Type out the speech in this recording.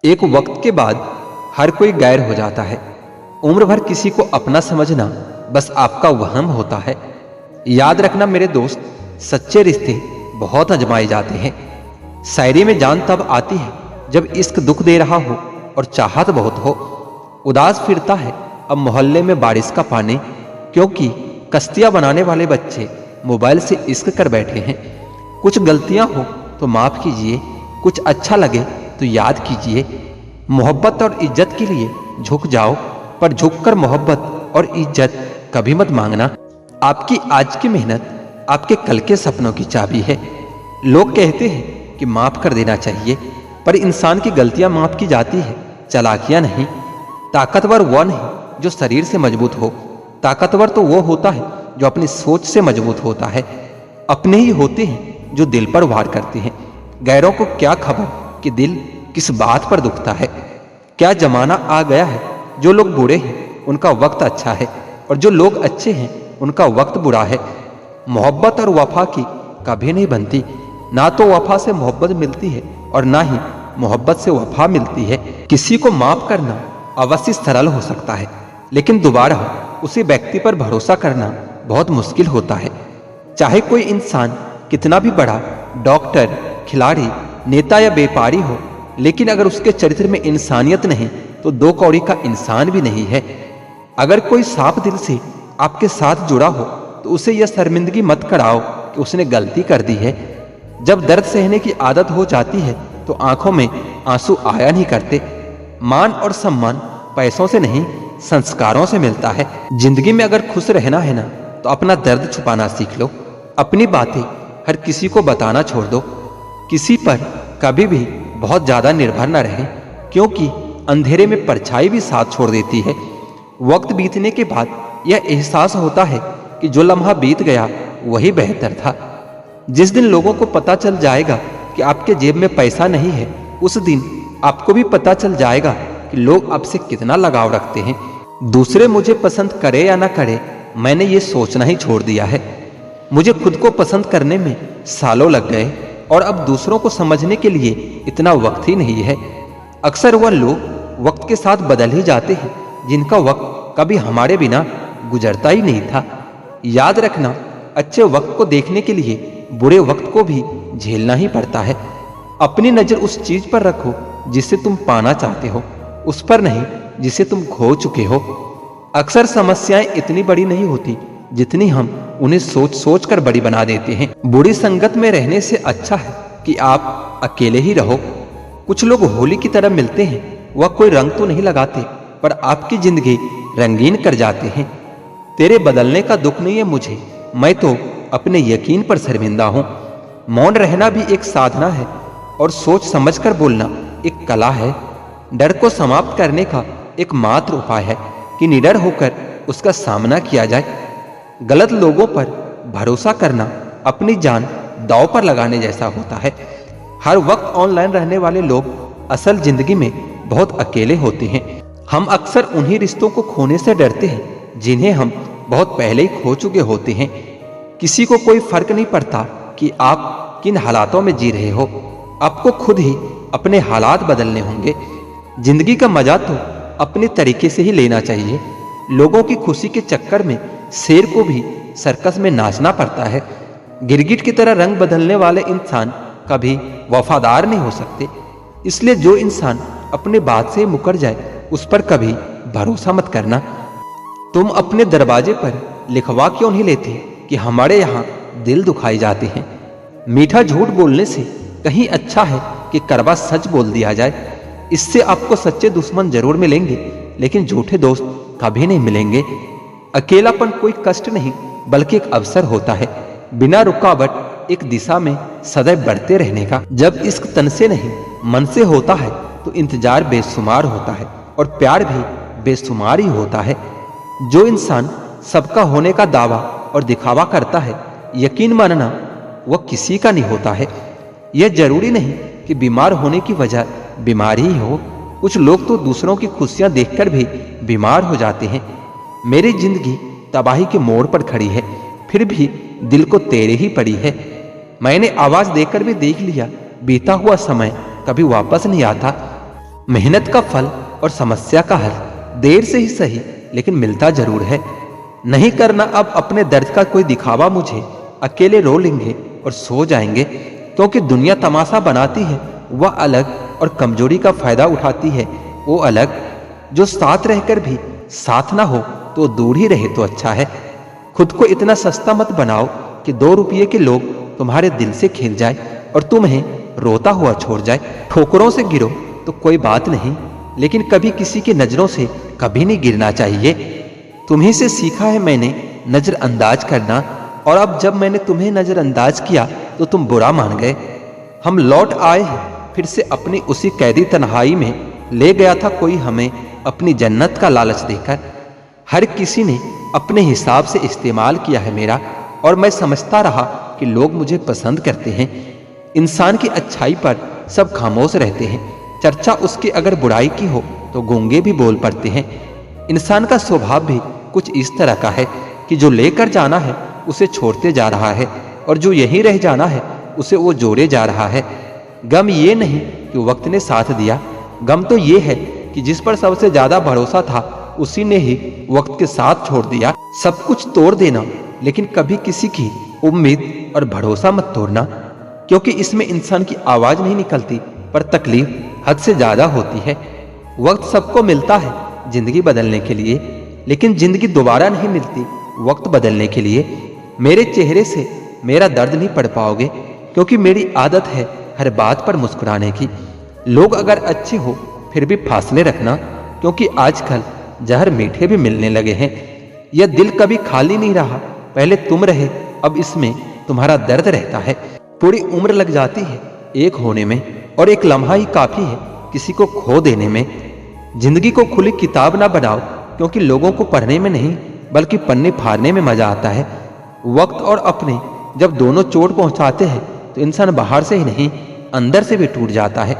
एक वक्त के बाद हर कोई गैर हो जाता है। उम्र भर किसी को अपना समझना बस आपका वहम होता है। याद रखना मेरे दोस्त, सच्चे रिश्ते बहुत आजमाए जाते हैं। शायरी में जान तब आती है जब इश्क दुख दे रहा हो और चाहत बहुत हो। उदास फिरता है अब मोहल्ले में बारिश का पानी, क्योंकि कश्तियां बनाने वाले बच्चे मोबाइल से इश्क कर बैठे हैं। कुछ गलतियां हो तो माफ कीजिए, कुछ अच्छा लगे तो याद कीजिए। मोहब्बत और इज्जत के लिए झुक जाओ, पर झुककर मोहब्बत और इज्जत कभी मत मांगना। आपकी आज की मेहनत आपके कल के सपनों की चाबी है। लोग कहते हैं कि माफ कर देना चाहिए, पर इंसान की गलतियां माफ की जाती है, चालाकियां नहीं। ताकतवर वो नहीं जो शरीर से मजबूत हो, ताकतवर तो वो होता है जो अपनी सोच से मजबूत होता है। अपने ही होते हैं जो दिल पर वार करते हैं। गैरों को क्या खबर कि दिल किस बात पर दुखता है। क्या जमाना आ गया है, जो लोग बुरे हैं उनका वक्त अच्छा है, और जो लोग अच्छे हैं उनका वक्त बुरा है। मोहब्बत और वफा की कभी नहीं बनती। ना तो वफा से मोहब्बत मिलती है और ना ही मोहब्बत से वफा मिलती है। किसी को माफ करना अवश्य सरल हो सकता है, लेकिन दोबारा उसी व्यक्ति पर भरोसा करना बहुत मुश्किल होता है। चाहे कोई इंसान कितना भी बड़ा डॉक्टर, खिलाड़ी, नेता या व्यापारी हो, लेकिन अगर उसके चरित्र में इंसानियत नहीं तो दो कौड़ी का इंसान भी नहीं है। अगर कोई साफ दिल से आपके साथ जुड़ा हो तो उसे यह शर्मिंदगी मत कराओ कि उसने गलती कर दी है। जब दर्द सहने की आदत हो जाती है तो आंखों में आंसू आया नहीं करते। मान और सम्मान पैसों से नहीं, संस्कारों से मिलता है। जिंदगी में अगर खुश रहना है ना तो अपना दर्द छुपाना सीख लो। अपनी बातें हर किसी को बताना छोड़ दो। किसी पर कभी भी बहुत ज्यादा निर्भर न रहे, क्योंकि अंधेरे में परछाई भी साथ छोड़ देती है। वक्त बीतने के बाद यह एहसास होता है कि जो लम्हा बीत गया वही बेहतर था। जिस दिन लोगों को पता चल जाएगा कि आपके जेब में पैसा नहीं है, उस दिन आपको भी पता चल जाएगा कि लोग आपसे कितना लगाव रखते हैं। दूसरे मुझे पसंद करे या ना करे, मैंने ये सोचना ही छोड़ दिया है। मुझे खुद को पसंद करने में सालों लग गए और अब दूसरों को समझने के लिए इतना वक्त ही नहीं है। अक्सर वह लोग वक्त के साथ बदल ही जाते हैं जिनका वक्त कभी हमारे बिना गुजरता ही नहीं था। याद रखना, अच्छे वक्त को देखने के लिए बुरे वक्त को भी झेलना ही पड़ता है। अपनी नजर उस चीज पर रखो जिसे तुम पाना चाहते हो, उस पर नहीं जिसे तुम खो चुके हो। अक्सर समस्याएं इतनी बड़ी नहीं होती जितनी हम उन्हें सोच सोच कर बड़ी बना देते हैं। बुरी संगत में रहने से अच्छा है कि आप अकेले ही रहो। कुछ लोग होली की तरह मिलते हैं, वह कोई रंग तो नहीं लगाते, पर आपकी जिंदगी रंगीन कर जाते हैं। तेरे बदलने का दुख नहीं है मुझे, मैं तो अपने यकीन पर शर्मिंदा हूं। मौन रहना भी एक साधना है और सोच समझकर बोलना एक कला है। डर को समाप्त करने का एकमात्र उपाय है कि निडर होकर उसका सामना किया जाए। गलत लोगों पर भरोसा करना अपनी जान दांव पर लगाने जैसा होता है। हर वक्त ऑनलाइन रहने वाले लोग असल जिंदगी में बहुत अकेले होते हैं। हम अक्सर उन्हीं रिश्तों को खोने से डरते हैं जिन्हें हम बहुत पहले ही खो चुके होते हैं। किसी को कोई फर्क नहीं पड़ता कि आप किन हालातों में जी रहे हो, आपको खुद ही अपने हालात बदलने होंगे। जिंदगी का मजा तो अपने तरीके से ही लेना चाहिए। लोगों की खुशी के चक्कर में शेर को भी सर्कस में नाचना पड़ता है। गिरगिट की तरह रंग बदलने वाले इंसान कभी वफादार नहीं हो सकते। इसलिए जो इंसान अपने बात से मुकर जाए उस पर कभी भरोसा मत करना। तुम अपने दरवाजे पर लिखवा क्यों नहीं लेते कि हमारे यहाँ दिल दुखाए जाते हैं। मीठा झूठ बोलने से कहीं अच्छा है कि कड़वा सच बोल दिया जाए। इससे आपको सच्चे दुश्मन जरूर मिलेंगे, लेकिन झूठे दोस्त कभी नहीं मिलेंगे। अकेलापन कोई कष्ट नहीं बल्कि एक अवसर होता है, बिना रुकावट एक दिशा में सदैव बढ़ते रहने का। जब इश्क तन से नहीं मन से होता है तो इंतजार बेशुमार होता है और प्यार भी बेशुमार ही होता है। जो इंसान सबका होने का दावा और दिखावा करता है, यकीन मानना वह किसी का नहीं होता है। यह जरूरी नहीं कि बीमार होने की वजह बीमारी ही हो। कुछ लोग तो दूसरों की खुशियां देखकर भी बीमार हो जाते हैं। मेरी जिंदगी तबाही के मोड़ पर खड़ी है, फिर भी दिल को तेरे ही पड़ी है। मैंने आवाज देकर भी देख लिया, बीता हुआ समय कभी वापस नहीं आता। मेहनत का फल और समस्या का हल देर से ही सही लेकिन मिलता जरूर है। नहीं करना अब अपने दर्द का कोई दिखावा मुझे, अकेले रो लेंगे और सो जाएंगे, क्योंकि दुनिया तमाशा बनाती है वह अलग और कमजोरी का फायदा उठाती है वो अलग। जो साथ रहकर भी साथ ना हो तो दूर ही रहे तो अच्छा है। खुद को इतना सस्ता मत बनाओ कि 2 रुपये के लोग तुम्हारे दिल से खेल जाए और तुम्हें रोता हुआ छोड़ जाए। ठोकरों से गिरो तो कोई बात नहीं, लेकिन कभी किसी की नजरों से कभी नहीं गिरना चाहिए। तुम्हीं से सीखा है मैंने नजरअंदाज करना, और अब जब मैंने तुम्हें नजरअंदाज किया तो तुम बुरा मान गए। हम लौट आए हैं फिर से अपनी उसी कैदी तन्हाई में, ले गया था कोई हमें अपनी जन्नत का लालच देकर। हर किसी ने अपने हिसाब से इस्तेमाल किया है मेरा, और मैं समझता रहा कि लोग मुझे पसंद करते हैं। इंसान की अच्छाई पर सब खामोश रहते हैं, चर्चा उसकी अगर बुराई की हो तो गूंगे भी बोल पड़ते हैं। इंसान का स्वभाव भी कुछ इस तरह का है कि जो लेकर जाना है उसे छोड़ते जा रहा है, और जो यहीं रह जाना है उसे वो जोड़े जा रहा है। गम ये नहीं कि वक्त ने साथ दिया, गम तो ये है कि जिस पर सबसे ज्यादा भरोसा था उसी ने ही वक्त के साथ छोड़ दिया। सब कुछ तोड़ देना, लेकिन कभी किसी की उम्मीद और भरोसा मत तोड़ना, क्योंकि इसमें इंसान की आवाज नहीं निकलती पर तकलीफ हद से ज्यादा होती है। वक्त सबको मिलता है जिंदगी बदलने के लिए, लेकिन जिंदगी दोबारा नहीं मिलती वक्त बदलने के लिए। मेरे चेहरे से मेरा दर्द नहीं पढ़ पाओगे, क्योंकि मेरी आदत है हर बात पर मुस्कुराने की। लोग अगर अच्छे हो फिर भी फासले रखना, क्योंकि आजकल जहर मीठे भी मिलने लगे हैं। यह दिल कभी खाली नहीं रहा, पहले तुम रहे, अब इसमें तुम्हारा दर्द रहता है। पूरी उम्र लग जाती है एक होने में, और एक लम्हा ही काफी है किसी को खो देने में। जिंदगी को खुली किताब ना बनाओ, क्योंकि लोगों को पढ़ने में नहीं बल्कि पन्ने फाड़ने में मजा आता है। वक्त और अपने जब दोनों चोट पहुंचाते हैं तो इंसान बाहर से ही नहीं अंदर से भी टूट जाता है।